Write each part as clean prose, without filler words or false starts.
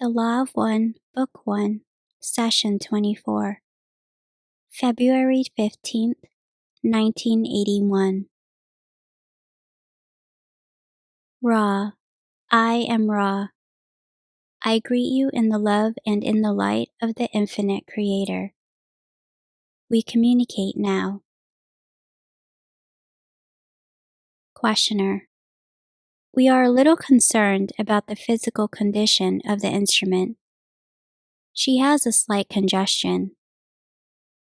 The Law of One, Book 1, Session 24, February 15th, 1981. Ra, I am Ra. I greet you in the love and in the light of the infinite Creator. We communicate now. Questioner. We are a little concerned about the physical condition of the instrument. She has a slight congestion.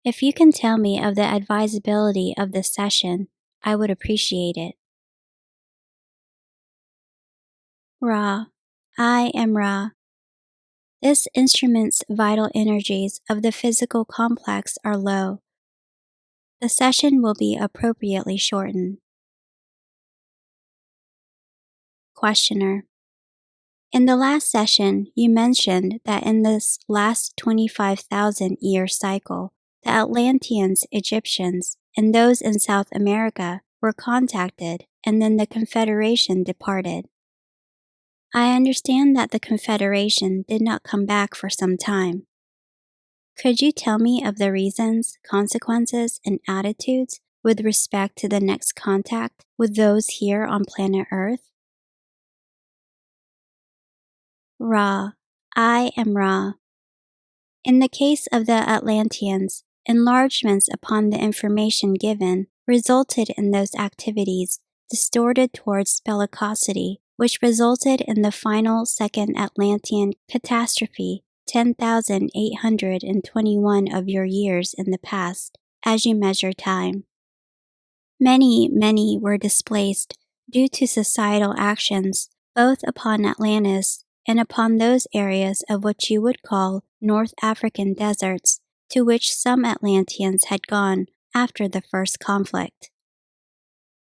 If you can tell me of the advisability of this session, I would appreciate it. Ra, I am Ra. This instrument's vital energies of the physical complex are low. The session will be appropriately shortened. Questioner. In the last session, you mentioned that in this last 25,000-year cycle, the Atlanteans, Egyptians, and those in South America were contacted, and then the Confederation departed. I understand that the Confederation did not come back for some time. Could you tell me of the reasons, consequences, and attitudes with respect to the next contact with those here on planet Earth? Ra, I am Ra. In the case of the Atlanteans, enlargements upon the information given resulted in those activities distorted towards bellicosity, which resulted in the final second Atlantean catastrophe 10,821 of your years in the past, as you measure time. Many were displaced due to societal actions, both upon Atlantis and upon those areas of what you would call North African deserts, to which some Atlanteans had gone after the first conflict.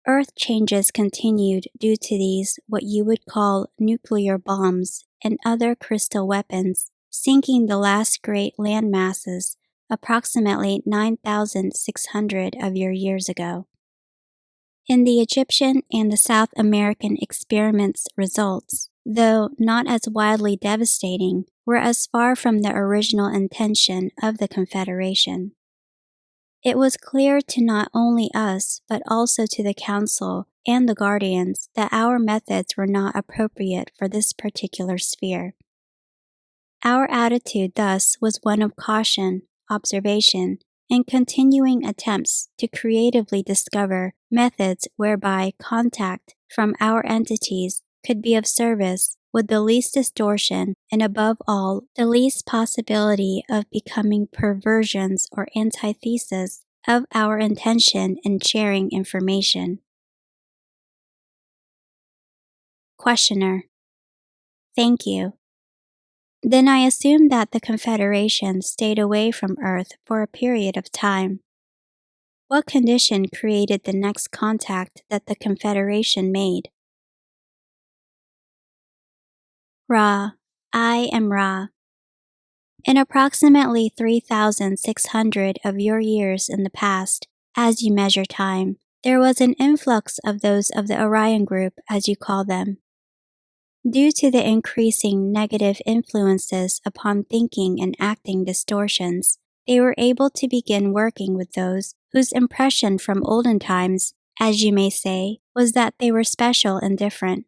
Earth changes continued due to these what you would call nuclear bombs and other crystal weapons, sinking the last great land masses approximately 9,600 of your years ago. In the Egyptian and the South American experiments results, though not as widely devastating, were as far from the original intention of the Confederation. It was clear to not only us, but also to the Council and the Guardians that our methods were not appropriate for this particular sphere. Our attitude thus was one of caution, observation, and continuing attempts to creatively discover methods whereby contact from our entities could be of service with the least distortion and above all the least possibility of becoming perversions or antithesis of our intention in sharing information. Questioner. Thank you. Then I assume that the Confederation stayed away from Earth for a period of time. What condition created the next contact that the Confederation made? Ra, I am Ra. In approximately 3,600 of your years in the past, as you measure time, there was an influx of those of the Orion group, as you call them. Due to the increasing negative influences upon thinking and acting distortions, they were able to begin working with those whose impression from olden times, as you may say, was that they were special and different.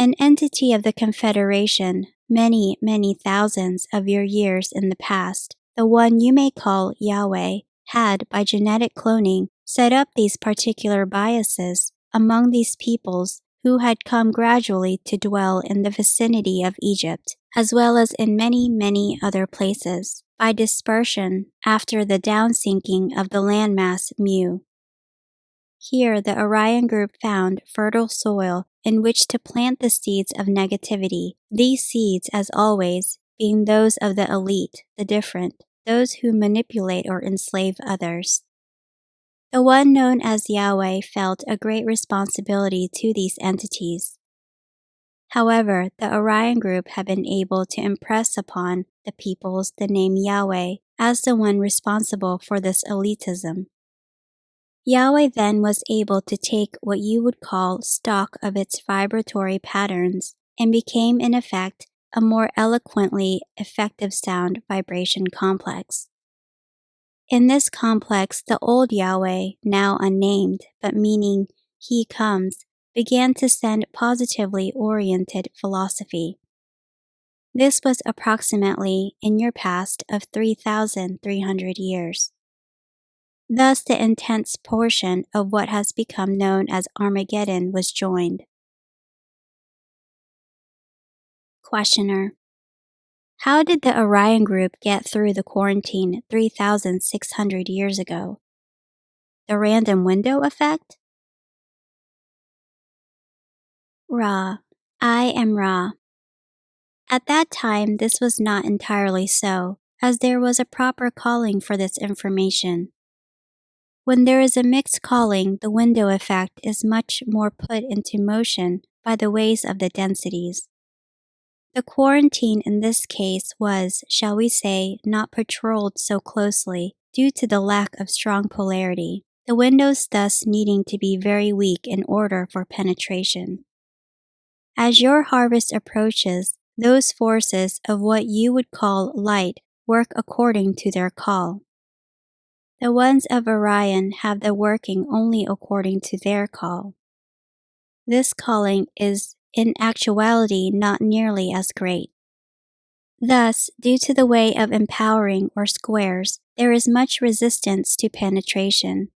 An entity of the Confederation, many thousands of your years in the past, the one you may call Yahweh, had, by genetic cloning, set up these particular biases among these peoples who had come gradually to dwell in the vicinity of Egypt, as well as in many other places, by dispersion after the downsinking of the landmass Mu. Here the Orion group found fertile soil in which to plant the seeds of negativity, these seeds, as always, being those of the elite, the different, those who manipulate or enslave others. The one known as Yahweh felt a great responsibility to these entities. However, the Orion group had been able to impress upon the peoples the name Yahweh as the one responsible for this elitism. Yahweh then was able to take what you would call stock of its vibratory patterns and became in effect a more eloquently effective sound vibration complex. In this complex, the old Yahweh, now unnamed but meaning He comes, began to send positively oriented philosophy. This was approximately in your past of 3,300 years. Thus, the intense portion of what has become known as Armageddon was joined. Questioner: how did the Orion group get through the quarantine 3,600 years ago? The random window effect? Ra. I am Ra. At that time, this was not entirely so, as there was a proper calling for this information. When there is a mixed calling, the window effect is much more put into motion by the ways of the densities. The quarantine in this case was, shall we say, not patrolled so closely due to the lack of strong polarity, the windows thus needing to be very weak in order for penetration. As your harvest approaches, those forces of what you would call light work according to their call. The ones of Orion have the working only according to their call. This calling is in actuality not nearly as great. Thus, due to the way of empowering or squares, there is much resistance to penetration.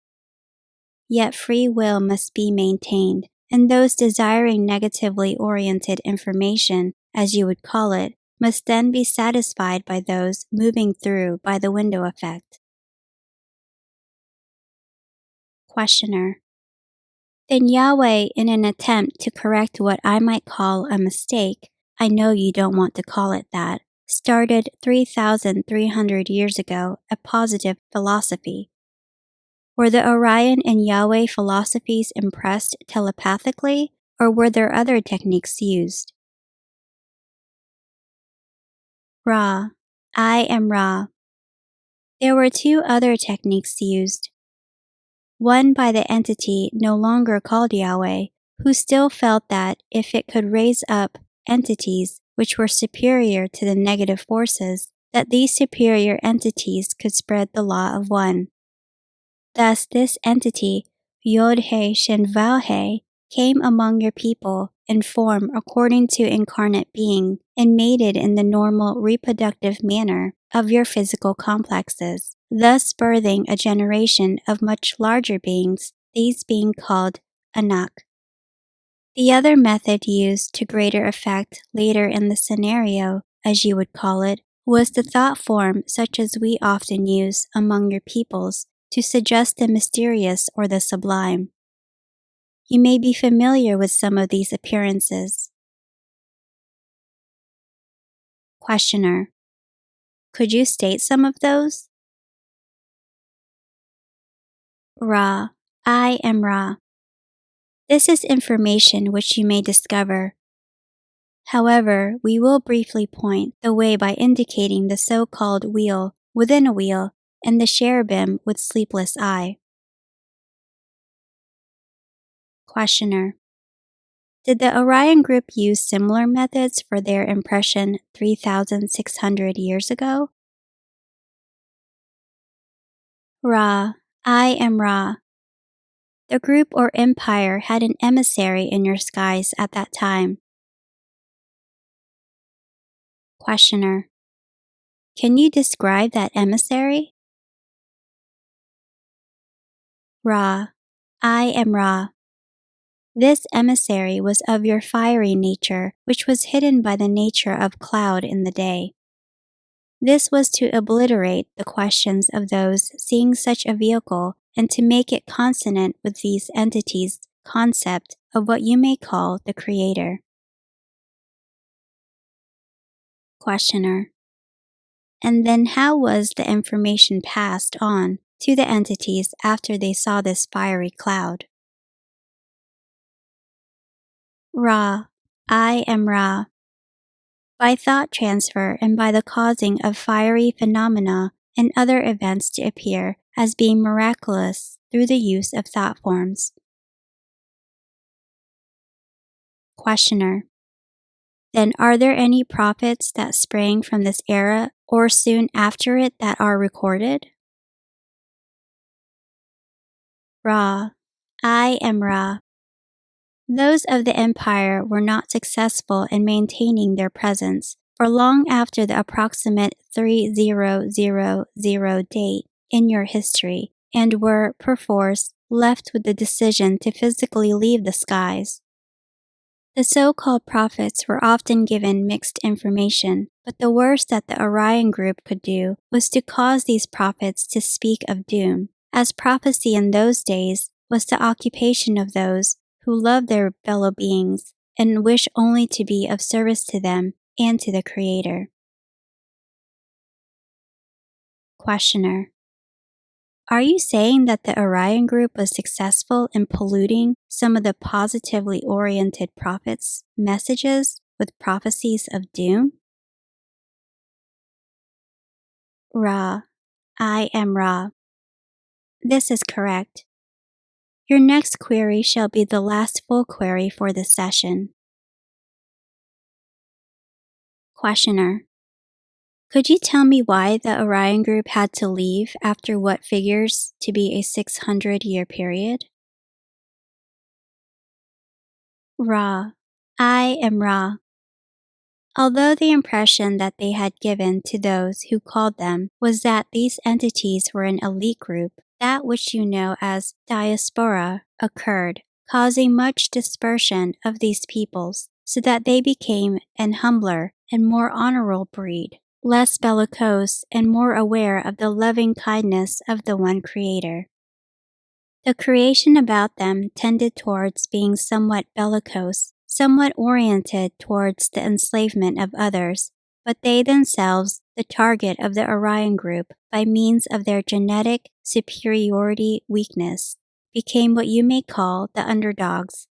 Yet free will must be maintained, and those desiring negatively oriented information, as you would call it, must then be satisfied by those moving through by the window effect. Questioner: then Yahweh, in an attempt to correct what I might call a mistake, I know you don't want to call it that, started 3,300 years ago a positive philosophy. Were the Orion and Yahweh philosophies impressed telepathically, or were there other techniques used? Ra. I am Ra. There were two other techniques used. One by the entity no longer called Yahweh, who still felt that if it could raise up entities which were superior to the negative forces, that these superior entities could spread the law of one. Thus this entity, Yod-He Shin-Vav-He, came among your people in form according to incarnate being and mated in the normal reproductive manner of your physical complexes, thus birthing a generation of much larger beings, these being called Anak. The other method used to greater effect later in the scenario, as you would call it, was the thought form such as we often use among your peoples to suggest the mysterious or the sublime. You may be familiar with some of these appearances. Questioner: could you state some of those? Ra. I am Ra. This is information which you may discover. However, we will briefly point the way by indicating the so-called wheel within a wheel and the cherubim with sleepless eye. Questioner: did the Orion group use similar methods for their impression 3,600 years ago? Ra. I am Ra. The group or empire had an emissary in your skies at that time. Questioner: can you describe that emissary? Ra. I am Ra. This emissary was of your fiery nature, which was hidden by the nature of cloud in the day. This was to obliterate the questions of those seeing such a vehicle and to make it consonant with these entities' concept of what you may call the Creator. Questioner: and then how was the information passed on to the entities after they saw this fiery cloud? Ra. I am Ra. By thought transfer and by the causing of fiery phenomena and other events to appear as being miraculous through the use of thought forms. Questioner: Then are there any prophets that sprang from this era or soon after it that are recorded? Ra. I am Ra. Those of the empire were not successful in maintaining their presence for long after the approximate 3000 date in your history and were, perforce, left with the decision to physically leave the skies. The so-called prophets were often given mixed information, but the worst that the Orion group could do was to cause these prophets to speak of doom, as prophecy in those days was the occupation of those who love their fellow beings and wish only to be of service to them and to the Creator. Questioner. Are you saying that the Orion group was successful in polluting some of the positively oriented prophets' messages with prophecies of doom? Ra. I am Ra. This is correct. Your next query shall be the last full query for this session. Questioner. Could you tell me why the Orion group had to leave after what figures to be a 600-year period? Ra. I am Ra. Although the impression that they had given to those who called them was that these entities were an elite group, that which you know as Diaspora occurred, causing much dispersion of these peoples, so that they became an humbler and more honorable breed, less bellicose and more aware of the loving kindness of the one Creator. The creation about them tended towards being somewhat bellicose, somewhat oriented towards the enslavement of others, but they themselves, the target of the Orion group by means of their genetic superiority weakness, became what you may call the underdogs,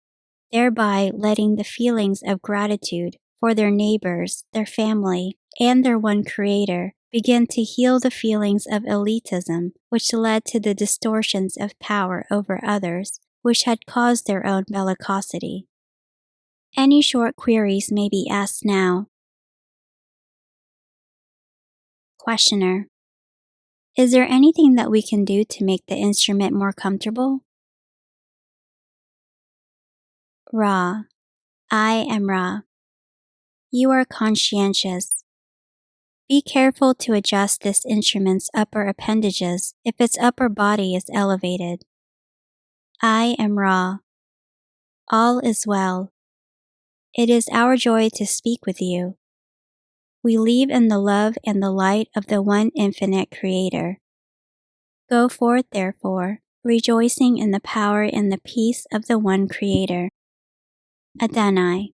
thereby letting the feelings of gratitude for their neighbors, their family, and their one Creator begin to heal the feelings of elitism, which led to the distortions of power over others, which had caused their own bellicosity. Any short queries may be asked now. Questioner. Is there anything that we can do to make the instrument more comfortable? Ra. I am Ra. You are conscientious. Be careful to adjust this instrument's upper appendages if its upper body is elevated. I am Ra. All is well. It is our joy to speak with you. We live in the love and the light of the one infinite Creator. Go forth, therefore, rejoicing in the power and the peace of the one Creator. Adonai.